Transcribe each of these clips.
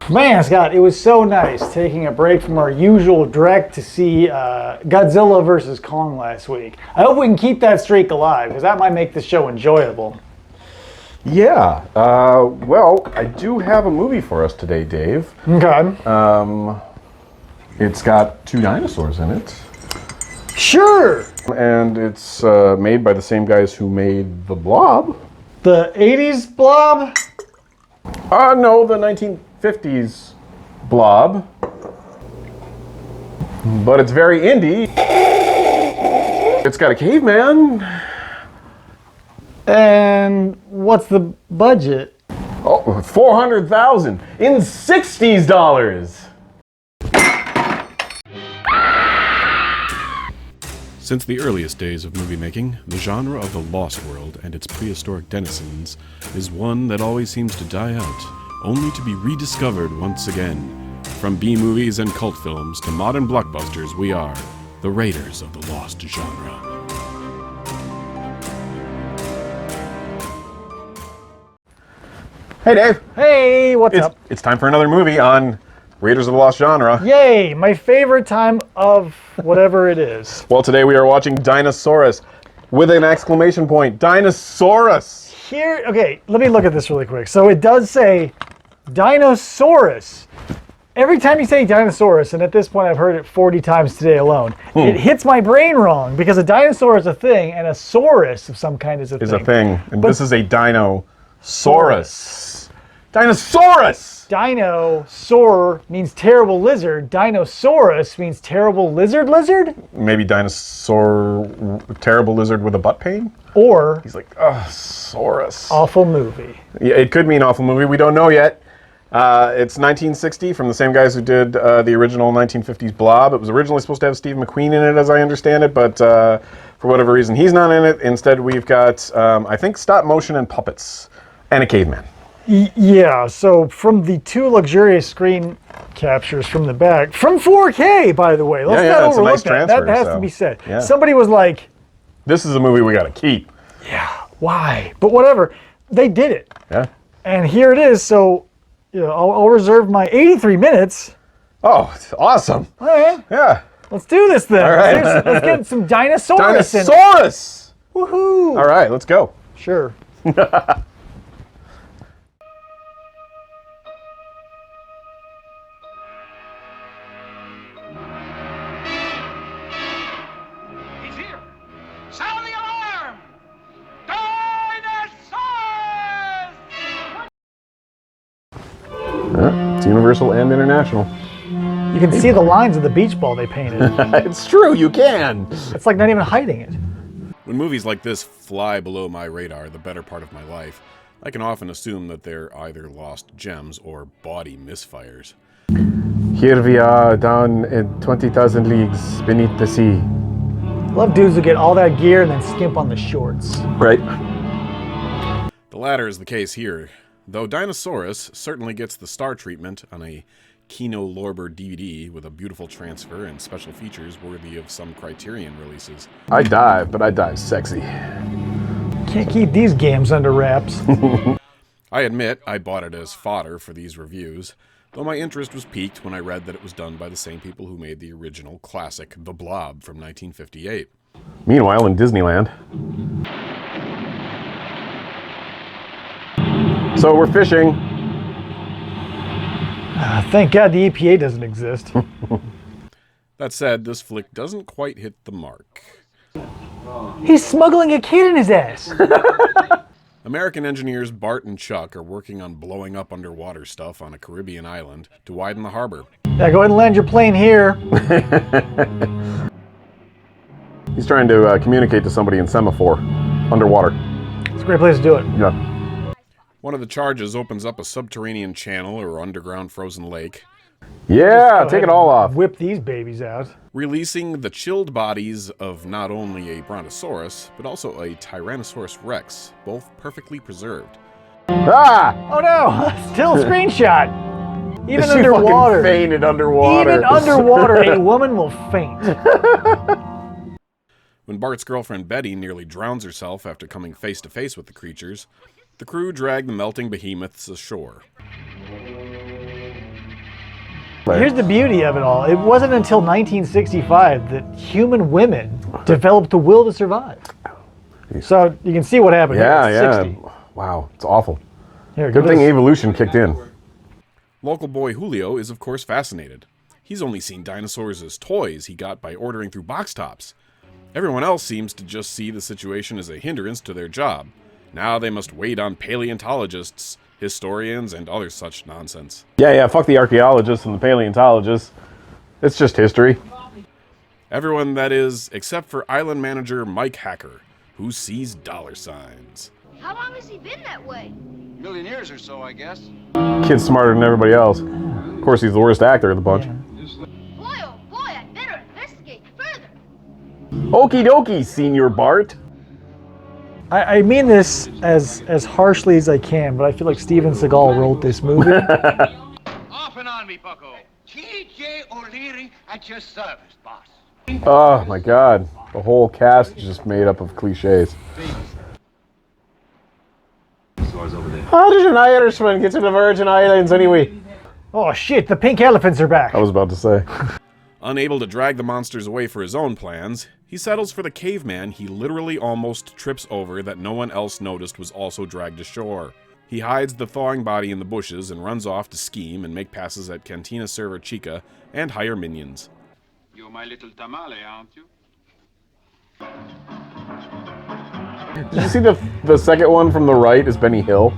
Man, Scott, it was so nice taking a break from our usual direct to see Godzilla vs. Kong last week. I hope we can keep that streak alive, because that might make the show enjoyable. Yeah, well, I do have a movie for us today, Dave. Okay. It's got two dinosaurs in it. Sure! And it's made by the same guys who made The Blob. The 80s Blob? No, the 1950s Blob. But it's very indie. It's got a caveman. And what's the budget? Oh, $400,000 in 60s dollars. Since the earliest days of movie making, the genre of the Lost World and its prehistoric denizens is one that always seems to die out, only to be rediscovered once again. From B-movies and cult films to modern blockbusters, we are the raiders of the lost genre. Hey, Dave. Hey, what's up? It's time for another movie on Raiders of the Lost Genre. Yay, my favorite time of whatever it is. Well, today we are watching Dinosaurus with an exclamation point. Dinosaurus! Here, okay, let me look at this really quick. So it does say Dinosaurus. Every time you say Dinosaurus, and at this point I've heard it 40 times today alone, it hits my brain wrong because a dinosaur is a thing and a saurus of some kind is a thing. And but this is a Dinosaurus. Dinosaurus! Dinosaur means terrible lizard. Dinosaurus means terrible lizard? Maybe dinosaur, terrible lizard with a butt pain? Or he's like, ugh, Saurus. Awful movie. Yeah, it could mean awful movie. We don't know yet. It's 1960 from the same guys who did the original 1950s Blob. It was originally supposed to have Steve McQueen in it, as I understand it, but for whatever reason, he's not in it. Instead, we've got, I think, stop motion and puppets and a caveman. Yeah, so from the two luxurious screen captures from the back, from 4K, by the way. Let's not overlook it's a nice transfer, that has to be said. Yeah. Somebody was like, this is a movie we got to keep. Yeah, why? But whatever. They did it. Yeah. And here it is, so you know, I'll reserve my 83 minutes. Oh, it's awesome. All right. Yeah. Let's do this then. All right. Let's get some Dinosaurus in. Dinosaurus! Woohoo! All right, let's go. Sure. He's here! Sound the alarm! Dinosaurus! It's universal and international. You can see the lines of the beach ball they painted. It's true, you can. It's like not even hiding it. When movies like this fly below my radar the better part of my life, I can often assume that they're either lost gems or bawdy misfires. Here we are down in 20,000 leagues beneath the sea. Love dudes who get all that gear and then skimp on the shorts. Right. The latter is the case here, though Dinosaurus certainly gets the star treatment on a Kino Lorber DVD with a beautiful transfer and special features worthy of some Criterion releases. I dive, but I dive sexy. Can't keep these games under wraps. I admit I bought it as fodder for these reviews, though my interest was piqued when I read that it was done by the same people who made the original classic The Blob from 1958. Meanwhile, in Disneyland. So we're fishing. Thank God the EPA doesn't exist. That said, this flick doesn't quite hit the mark. He's smuggling a kid in his ass. American engineers Bart and Chuck are working on blowing up underwater stuff on a Caribbean island to widen the harbor. Yeah, go ahead and land your plane here. He's trying to communicate to somebody in semaphore, underwater. It's a great place to do it. Yeah. One of the charges opens up a subterranean channel or underground frozen lake, Yeah, take it all off. Whip these babies out. releasing the chilled bodies of not only a Brontosaurus, but also a Tyrannosaurus Rex, both perfectly preserved. Ah! Oh no! Still screenshot. Even She underwater. fucking fainted underwater. Even underwater, a woman will faint. When Bart's girlfriend Betty nearly drowns herself after coming face to face with the creatures, the crew drag the melting behemoths ashore. Here's the beauty of it all. It wasn't until 1965 that human women developed the will to survive. So you can see what happened Yeah, here. yeah. 60. Wow, it's awful. Here, Good thing evolution kicked in. Local boy Julio is of course fascinated. He's only seen dinosaurs as toys he got by ordering through box tops. Everyone else seems to just see the situation as a hindrance to their job. Now they must wait on paleontologists, historians, and other such nonsense. Yeah, fuck the archaeologists and the paleontologists. It's just history. Everyone, that is, except for island manager Mike Hacker, who sees dollar signs. How long has he been that way? Million years or so, I guess. Kid's smarter than everybody else. Of course, he's the worst actor of the bunch. Boy, oh boy, I'd better investigate further. Okie dokie, Senior Bart. I mean this as harshly as I can, but I feel like Steven Seagal wrote this movie. Off and on me, bucko. T.J. O'Leary at your service, boss. Oh my god. The whole cast is just made up of cliches. How did an Irishman get to the Virgin Islands anyway? Oh shit, the pink elephants are back. I was about to say. Unable to drag the monsters away for his own plans, he settles for the caveman he literally almost trips over that no one else noticed was also dragged ashore. He hides the thawing body in the bushes and runs off to scheme and make passes at Cantina server Chica and hire minions. You're my little tamale, aren't you? Did you see the second one from the right is Benny Hill?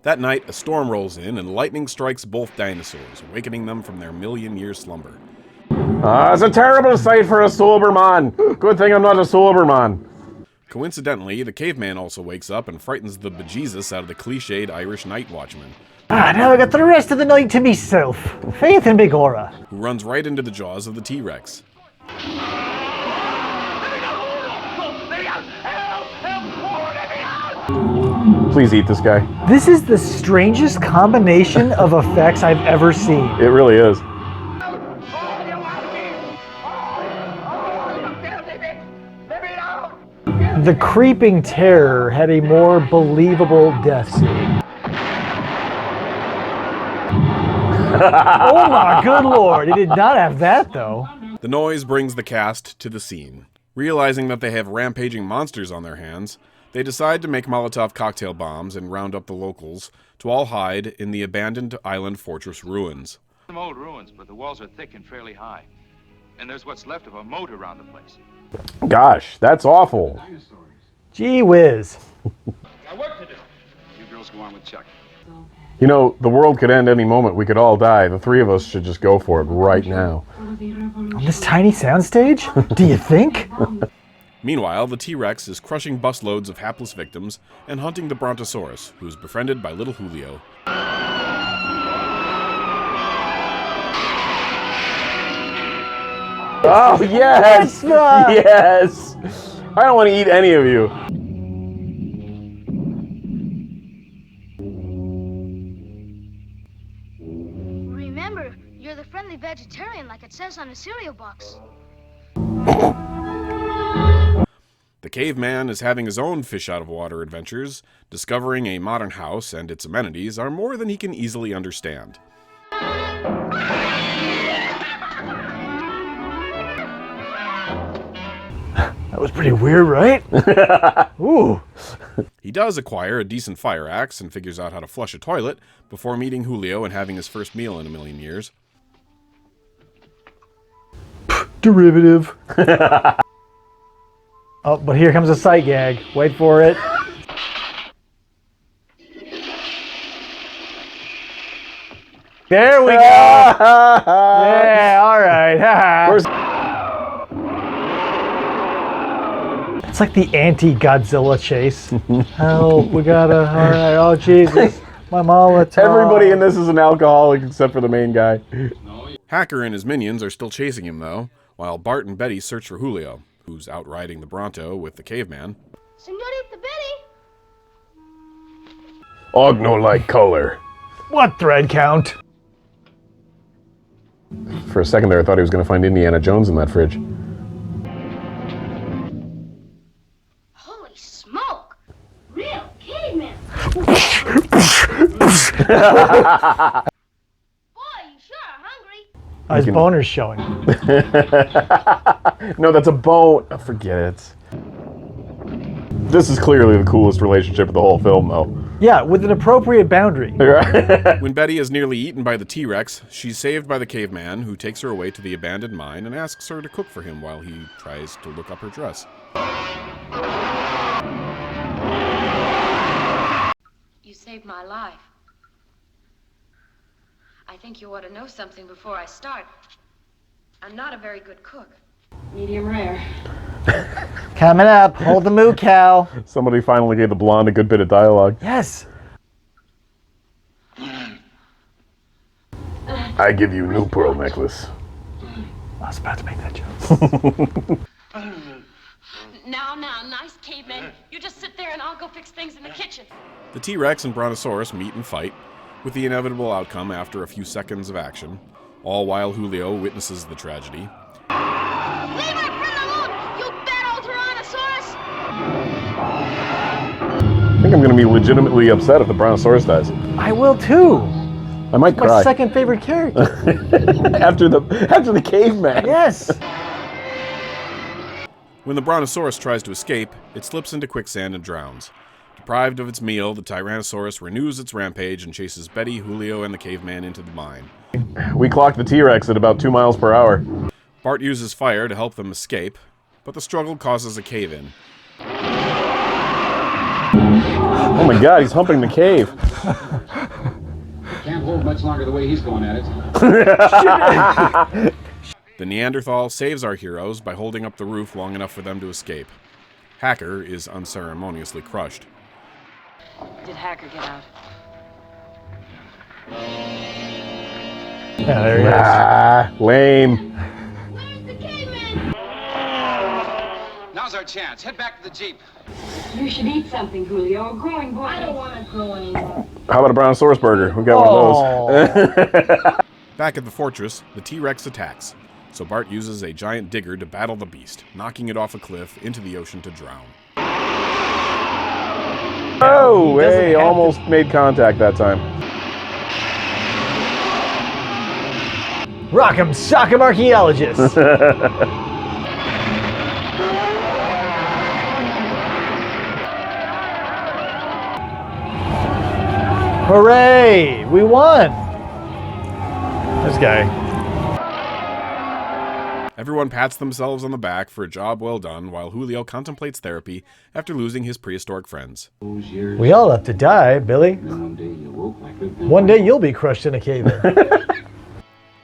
That night, a storm rolls in and lightning strikes both dinosaurs, awakening them from their million-year slumber. It's a terrible sight for a sober man. Good thing I'm not a sober man. Coincidentally, the caveman also wakes up and frightens the bejesus out of the cliched Irish night watchman, Now I got the rest of the night to myself. Faith in Big Aura. who runs right into the jaws of the T-Rex. Please eat this guy. This is the strangest combination of effects I've ever seen. It really is. The creeping terror had a more believable death scene. Oh my good lord, it did not have that though. The noise brings the cast to the scene. Realizing that they have rampaging monsters on their hands, they decide to make Molotov cocktail bombs and round up the locals to all hide in the abandoned island fortress ruins. Some old ruins, but the walls are thick and fairly high. And there's what's left of a moat around the place. Gosh, that's awful. Gee whiz. Got work to do. You girls go on with Chuck. You know, the world could end any moment. We could all die. The three of us should just go for it right now. On this tiny soundstage? Do you think? Meanwhile, the T-Rex is crushing busloads of hapless victims and hunting the Brontosaurus, who is befriended by little Julio. Oh, yes! Yes! I don't want to eat any of you. Remember, you're the friendly vegetarian like it says on the cereal box. The caveman is having his own fish-out-of-water adventures. Discovering a modern house and its amenities are more than he can easily understand. That was pretty weird, right? Ooh. He does acquire a decent fire axe and figures out how to flush a toilet before meeting Julio and having his first meal in a million years. Derivative. Oh, but here comes a sight gag. Wait for it. There we go. Yeah, all right. It's like the anti-Godzilla chase. Help, we gotta, all right, oh Jesus, my Molotov. Everybody in this is an alcoholic except for the main guy. Hacker and his minions are still chasing him, though, while Bart and Betty search for Julio, who's out riding the Bronto with the caveman. Señorita Betty! Ogno-like color. What thread count? For a second there, I thought he was going to find Indiana Jones in that fridge. Holy smoke! Real caveman! Boy, His boner's showing. No, that's a bone. Oh, forget it. This is clearly the coolest relationship of the whole film, though. Yeah, with an appropriate boundary. When Betty is nearly eaten by the T-Rex, she's saved by the caveman, who takes her away to the abandoned mine and asks her to cook for him while he tries to look up her dress. You saved my life. I think you ought to know something before I start. I'm not a very good cook. Medium rare. Coming up, hold the moo cow. Somebody finally gave the blonde a good bit of dialogue. Yes. I give you new pearl necklace. I was about to make that joke. Now, nice caveman. You just sit there and I'll go fix things in the kitchen. The T-Rex and Brontosaurus meet and fight, with the inevitable outcome after a few seconds of action, all while Julio witnesses the tragedy. Leave my friend alone, you bad old Tyrannosaurus! I think I'm going to be legitimately upset if the Brontosaurus dies. I will too. I might My cry. second favorite character. after the caveman. Yes. When the Brontosaurus tries to escape, it slips into quicksand and drowns. Deprived of its meal, the Tyrannosaurus renews its rampage and chases Betty, Julio, and the caveman into the mine. We clocked the T-Rex at about 2 miles per hour. Bart uses fire to help them escape, but the struggle causes a cave-in. Oh my god, he's humping the cave. Can't hold much longer the way he's going at it. The Neanderthal saves our heroes by holding up the roof long enough for them to escape. Hacker is unceremoniously crushed. Did Hacker get out? Yeah, there he is. Lame. Where's the caveman? Now's our chance. Head back to the Jeep. You should eat something, Julio. A growing boy. I don't want to grow anymore. How about a Brontosaurus burger? We got one of those. Back at the fortress, the T-Rex attacks, so Bart uses a giant digger to battle the beast, knocking it off a cliff into the ocean to drown. Oh, hey, almost made contact that time. Rock'em sock'em archaeologists. Hooray! We won! This guy. Everyone pats themselves on the back for a job well done, while Julio contemplates therapy after losing his prehistoric friends. We all have to die, Billy. One day you'll be crushed in a cave.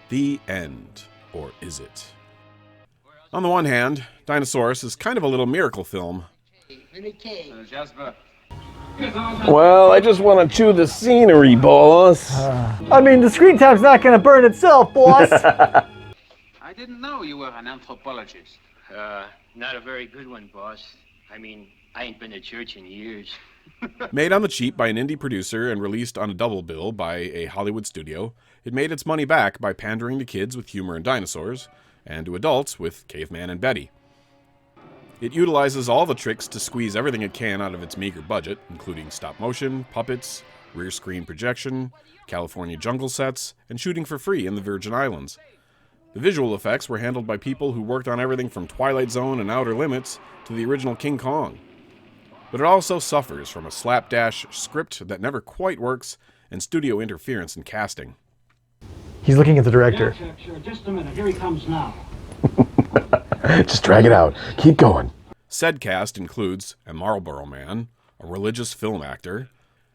The end. Or is it? On the one hand, Dinosaurus is kind of a little miracle film. Jasper. Well, I just want to chew the scenery, boss. I mean, the screen time's not gonna burn itself, boss. I didn't know you were an anthropologist. Not a very good one, boss. I mean, I ain't been to church in years. Made on the cheap by an indie producer and released on a double bill by a Hollywood studio, it made its money back by pandering to kids with humor and dinosaurs, and to adults with Caveman and Betty. It utilizes all the tricks to squeeze everything it can out of its meager budget, including stop motion, puppets, rear screen projection, California jungle sets, and shooting for free in the Virgin Islands. The visual effects were handled by people who worked on everything from Twilight Zone and Outer Limits to the original King Kong. But it also suffers from a slapdash script that never quite works and studio interference in casting. He's looking at the director. Sure. Just a minute. Here he comes now. Just drag it out. Keep going. Said cast includes a Marlboro Man, a religious film actor,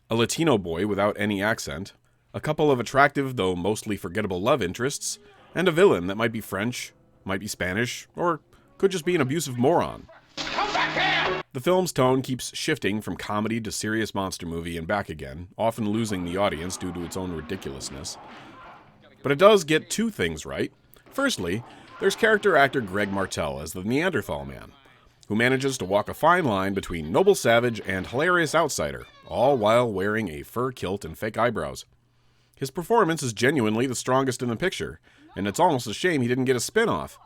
a Latino boy without any accent, a couple of attractive though mostly forgettable love interests, and a villain that might be French, might be Spanish, or could just be an abusive moron. Come back here! The film's tone keeps shifting from comedy to serious monster movie and back again, often losing the audience due to its own ridiculousness. But it does get two things right. Firstly, there's character actor Greg Martel as the Neanderthal Man, who manages to walk a fine line between noble savage and hilarious outsider, all while wearing a fur kilt and fake eyebrows. His performance is genuinely the strongest in the picture, and it's almost a shame he didn't get a spin-off.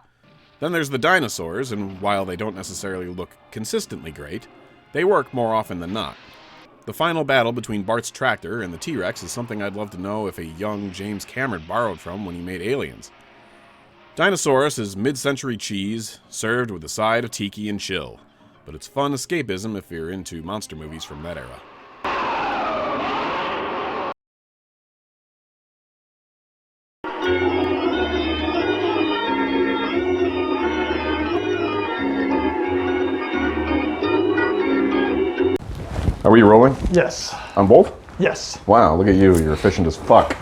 Then there's the dinosaurs, and while they don't necessarily look consistently great, they work more often than not. The final battle between Bart's tractor and the T-Rex is something I'd love to know if a young James Cameron borrowed from when he made Aliens. Dinosaurus is mid-century cheese, served with a side of tiki and chill. But it's fun escapism if you're into monster movies from that era. Are we rolling? Yes. On both? Yes. Wow, look at you. You're efficient as fuck.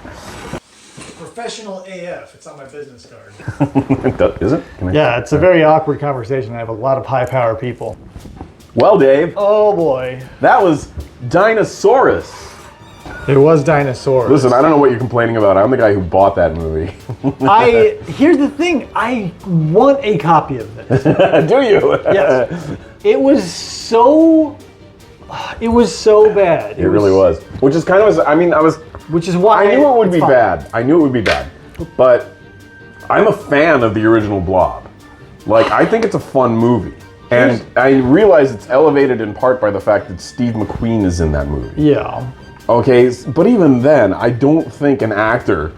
Professional AF. It's on my business card. Is it? Yeah, it's a very awkward conversation. I have a lot of high-power people. Well, Dave, Oh boy. that was Dinosaurus. It was Dinosaurus. Listen, I don't know what you're complaining about. I'm the guy who bought that movie. Here's the thing. I want a copy of this. Do you? Yes. It was so bad. It really was. Which is kind of, Which is why I knew it would it's be fine. bad. I knew it would be bad. But I'm a fan of the original Blob. Like, I think it's a fun movie. And I realize it's elevated in part by the fact that Steve McQueen is in that movie. Yeah. Okay, but even then, I don't think an actor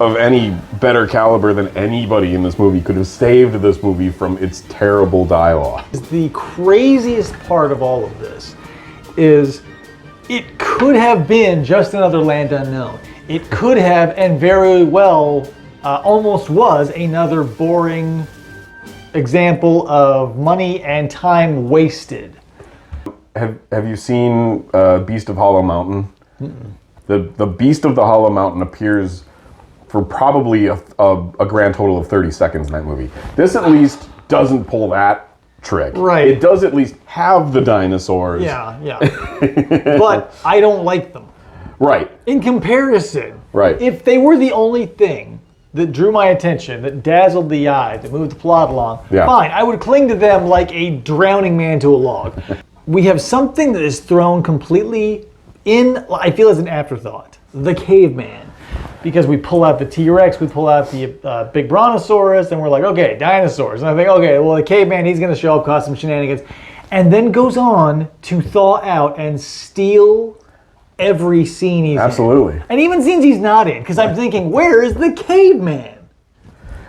of any better caliber than anybody in this movie could have saved this movie from its terrible dialogue. The craziest part of all of this is it could have been just another Land Unknown. It could have, and very well almost was, another boring example of money and time wasted. Have you seen Beast of Hollow Mountain? The Beast of the Hollow Mountain appears for probably a grand total of 30 seconds in that movie. This at least doesn't pull that trick. Right. It does at least have the dinosaurs. Yeah. But I don't like them. Right. In comparison, Right. if they were the only thing that drew my attention, that dazzled the eye, that moved the plot along, fine, I would cling to them like a drowning man to a log. We have something that is thrown completely in, I feel, as an afterthought. The Caveman. Because we pull out the T-Rex, we pull out the big Brontosaurus, and we're like, okay, dinosaurs. And I think, okay, well, the Caveman, he's going to show up, cause some shenanigans. And then goes on to thaw out and steal every scene he's in. And even scenes he's not in, because I'm thinking, where is the Caveman?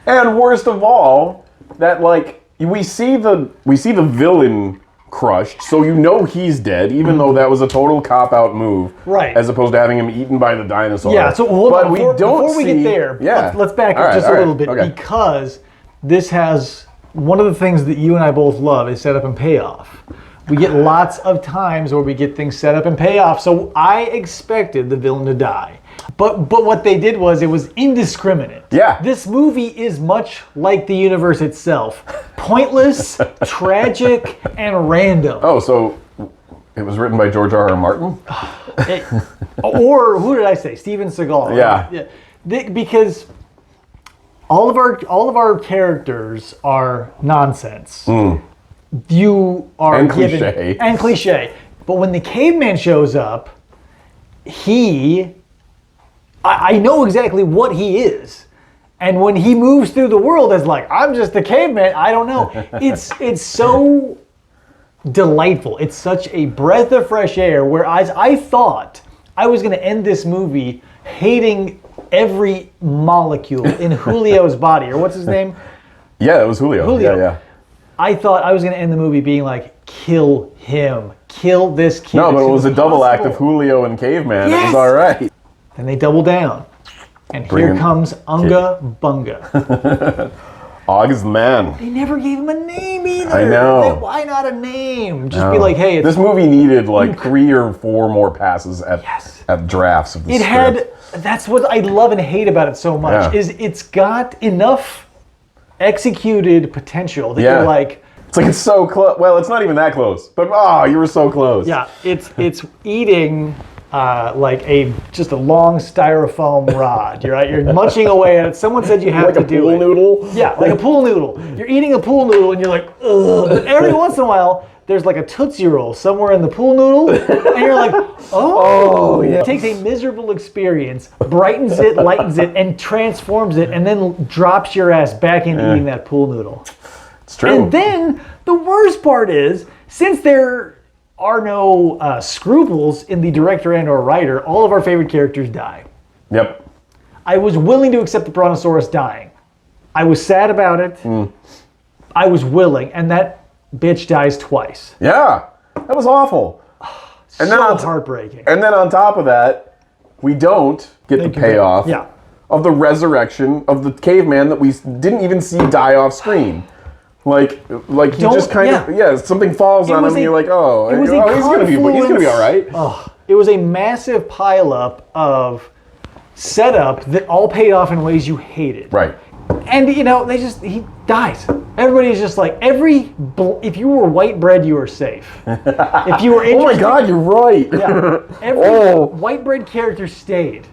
And worst of all, that like we see the villain crushed, so you know he's dead, even though that was a total cop-out move, right? As opposed to having him eaten by the dinosaur. Yeah. So hold on, before we get there, yeah. let's back up just a little bit, because this has one of the things that you and I both love is setup and payoff. We get lots of times where we get things set up and pay off. So I expected the villain to die. But what they did was it was indiscriminate. Yeah. This movie is much like the universe itself. Pointless, tragic, and random. Oh, so it was written by George R.R. Martin? Or who did I say? Steven Seagal. Yeah. Because all of our characters are nonsense. You are given cliche. And cliche. But when the Caveman shows up, I know exactly what he is. And when he moves through the world as like, I'm just a caveman, I don't know. It's so delightful. It's such a breath of fresh air, whereas I thought I was going to end this movie hating every molecule in Julio's body, or what's his name? Yeah, it was Julio. Yeah. I thought I was going to end the movie being like, kill him, kill this kid. No, but it was a double act of Julio and Caveman. Yes! It was all right. And they double down. And here comes Unga Bunga. August Man. They never gave him a name either. I know. Why not a name? Just be like, hey, it's... This movie needed like 3 or 4 more passes at drafts of the script. That's what I love and hate about it so much, is it's got enough executed potential that you're like... It's like it's so close. Well, it's not even that close. But you were so close. Yeah, it's eating... like just a long styrofoam rod. You're munching away at it. Someone said you have to do it. Like a pool noodle? Yeah, like a pool noodle. You're eating a pool noodle and you're like, ugh. But every once in a while, there's like a Tootsie Roll somewhere in the pool noodle, and you're like, oh yeah. It takes a miserable experience, brightens it, lightens it, and transforms it, and then drops your ass back into eating that pool noodle. It's true. And then the worst part is, since there are no scruples in the director and or writer, all of our favorite characters die. Yep. I was willing to accept the Brontosaurus dying. I was sad about it. I was willing, and that bitch dies twice. Yeah, that was awful. And So heartbreaking. And then on top of that, we don't get the payoff of the resurrection of the caveman that we didn't even see die off screen. Like he just kind of something falls on him, and you're like, oh, he's gonna be all right. Oh, it was a massive pileup of setup that all paid off in ways you hated. Right. And he dies. Everybody's just like, if you were white bread, you were safe. If you were oh my God, you're right. Yeah. Every white bread character stayed.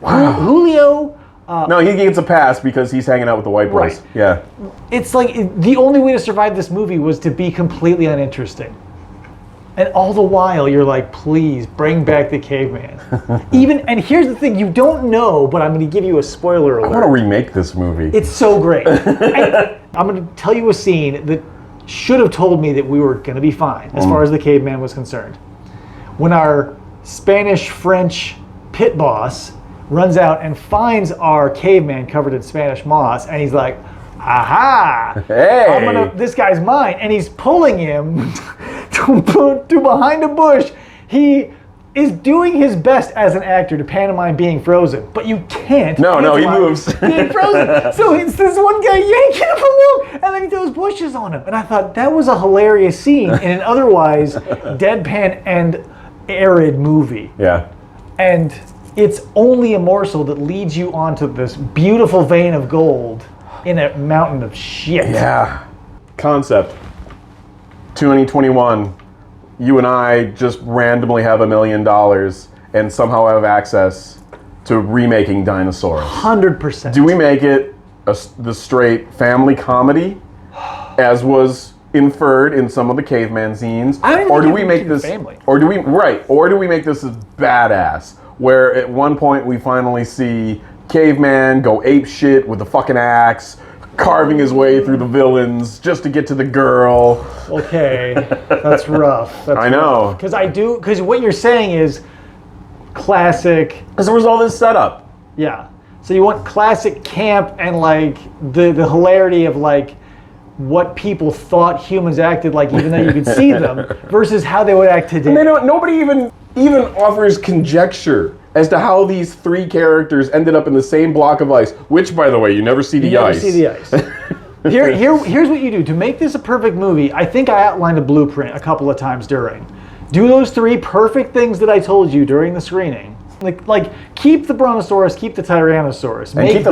Wow. Julio. No, he gets a pass because he's hanging out with the white boys. Right. Yeah. It's like the only way to survive this movie was to be completely uninteresting. And all the while, you're like, please bring back the caveman. And here's the thing, you don't know, but I'm going to give you a spoiler alert. I want to remake this movie. It's so great. I'm going to tell you a scene that should have told me that we were going to be fine as far as the caveman was concerned. When our Spanish-French pit boss runs out and finds our caveman covered in Spanish moss, and he's like, aha! Hey! This guy's mine. And he's pulling him to behind a bush. He is doing his best as an actor to pantomime being frozen, but you can't. No, he moves. Being frozen. So it's this one guy yanking him along, and then he throws bushes on him. And I thought that was a hilarious scene in an otherwise deadpan and arid movie. Yeah. And it's only a morsel that leads you onto this beautiful vein of gold in a mountain of shit. Yeah. Concept. 2021. You and I just randomly have $1 million and somehow have access to remaking Dinosaurus. 100%. Do we make it the straight family comedy, as was inferred in some of the caveman scenes, or do we make this family? Or do we make this as badass, where at one point we finally see Caveman go ape shit with a fucking axe, carving his way through the villains just to get to the girl. Okay, that's rough. I know. Because what you're saying is classic. Because there was all this setup. Yeah. So you want classic camp and like the hilarity of like what people thought humans acted like, even though you could see them, versus how they would act today. And nobody even offers conjecture as to how these three characters ended up in the same block of ice, which, by the way, you never see the ice. You never see the ice. Here's what you do. To make this a perfect movie, I think I outlined a blueprint a couple of times during. Do those three perfect things that I told you during the screening. Like keep the Brontosaurus, keep the Tyrannosaurus. And keep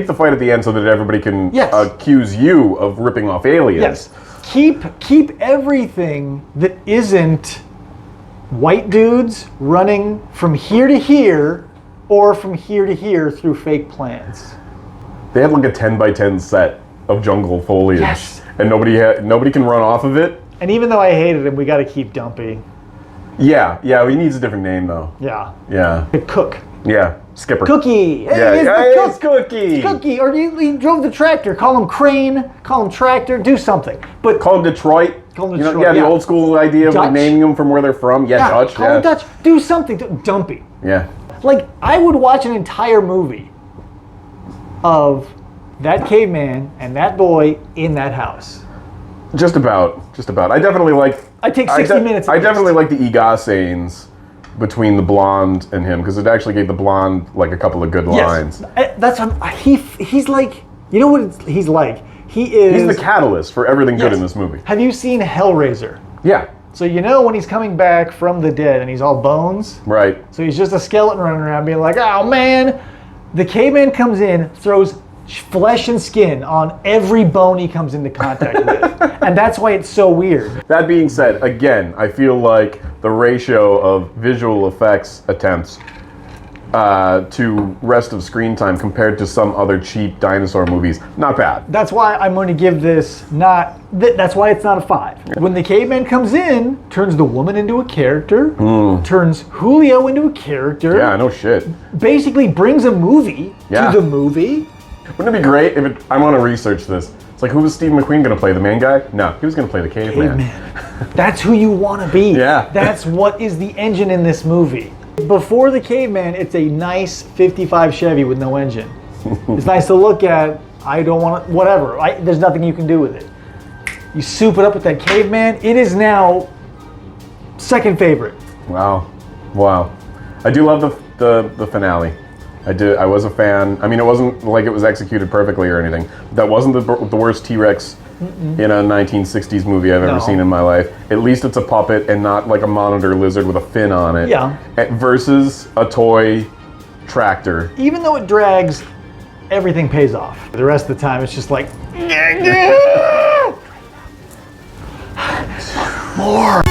the fight at the end so that everybody can accuse you of ripping off aliens. Yes. Keep everything that isn't white dudes running from here to here or from here to here through fake plants. They had like a 10 by 10 set of jungle foliage. Yes. And nobody can run off of it. And even though I hated him, we got to keep Dumpy. Yeah, he needs a different name though. Yeah. Yeah. Cook. Yeah, Skipper. Cookie. Hey, it's Cookie. It's Cookie. Or he drove the tractor. Call him Crane. Call him Tractor. Do something. But call him Detroit. Call him Detroit. Yeah, the old school idea of like naming them from where they're from. Yeah, Dutch. Call him Dutch. Do something. Dumpy. Yeah. Like, I would watch an entire movie of that caveman and that boy in that house. Just about. I definitely like. I take 60 minutes. I definitely like the Iga scenes between the blonde and him, because it actually gave the blonde like a couple of good lines. That's he's like, you know what he's like? He's the catalyst for everything good in this movie. Have you seen Hellraiser? Yeah. So you know when he's coming back from the dead and he's all bones? Right. So he's just a skeleton running around being like, oh man. The caveman comes in, throws flesh and skin on every bone he comes into contact with. And that's why it's so weird. That being said, again, I feel like the ratio of visual effects attempts to rest of screen time compared to some other cheap dinosaur movies, not bad. That's why I'm going to give this that's why it's not a 5. When the caveman comes in, turns the woman into a character, turns Julio into a character. Yeah, no shit. Basically brings a movie to the movie. Wouldn't it be great if I want to research this. It's like, who was Steve McQueen going to play? The main guy? No, he was going to play the caveman. That's who you want to be. Yeah. That's what is the engine in this movie. Before the caveman, it's a nice 55 Chevy with no engine. It's nice to look at. I don't want to, whatever. There's nothing you can do with it. You soup it up with that Caveman. It is now second favorite. Wow. Wow. I do love the finale. I was a fan. I mean, it wasn't like it was executed perfectly or anything. That wasn't the worst T-Rex in a 1960s movie I've ever seen in my life. At least it's a puppet and not like a monitor lizard with a fin on it. Yeah. Versus a toy tractor. Even though it drags, everything pays off. The rest of the time, it's just like... More!